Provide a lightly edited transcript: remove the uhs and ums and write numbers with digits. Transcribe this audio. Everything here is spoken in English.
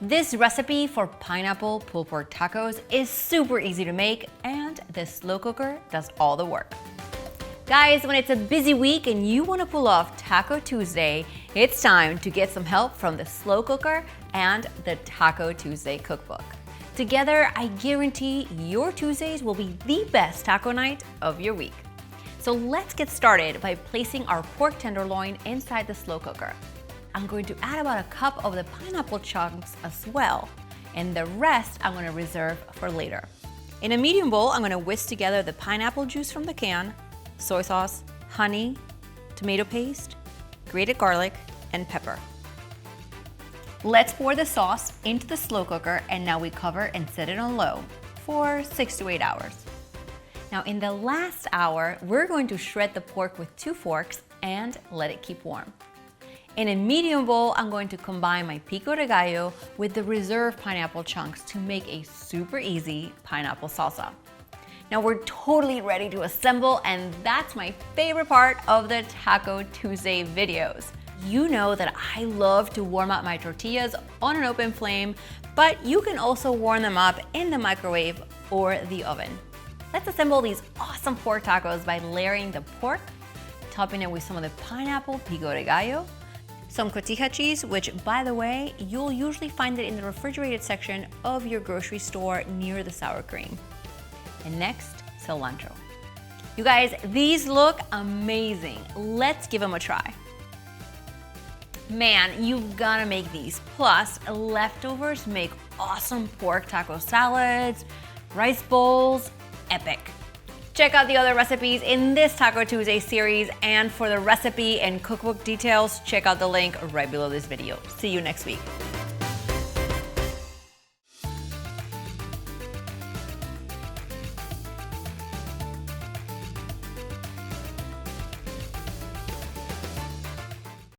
This recipe for pineapple pulled pork tacos is super easy to make, and the slow cooker does all the work. Guys, when it's a busy week and you want to pull off Taco Tuesday, it's time to get some help from the slow cooker and the Taco Tuesday cookbook. Together, I guarantee your Tuesdays will be the best taco night of your week. So let's get started by placing our pork tenderloin inside the slow cooker. I'm going to add about a cup of the pineapple chunks as well, and the rest I'm going to reserve for later. In a medium bowl, I'm going to whisk together the pineapple juice from the can, soy sauce, honey, tomato paste, grated garlic, and pepper. Let's pour the sauce into the slow cooker, and now we cover and set it on low for 6 to 8 hours. Now in the last hour, we're going to shred the pork with 2 forks and let it keep warm. In a medium bowl, I'm going to combine my Pico de Gallo with the reserved pineapple chunks to make a super easy pineapple salsa. Now we're totally ready to assemble, and that's my favorite part of the Taco Tuesday videos. You know that I love to warm up my tortillas on an open flame, but you can also warm them up in the microwave or the oven. Let's assemble these awesome pork tacos by layering the pork, topping it with some of the pineapple Pico de Gallo, some cotija cheese, which by the way, you'll usually find it in the refrigerated section of your grocery store near the sour cream. And next, cilantro. You guys, these look amazing. Let's give them a try. Man, you've gotta make these. Plus, leftovers make awesome pork taco salads, rice bowls, epic. Check out the other recipes in this Taco Tuesday series, and for the recipe and cookbook details, check out the link right below this video. See you next week.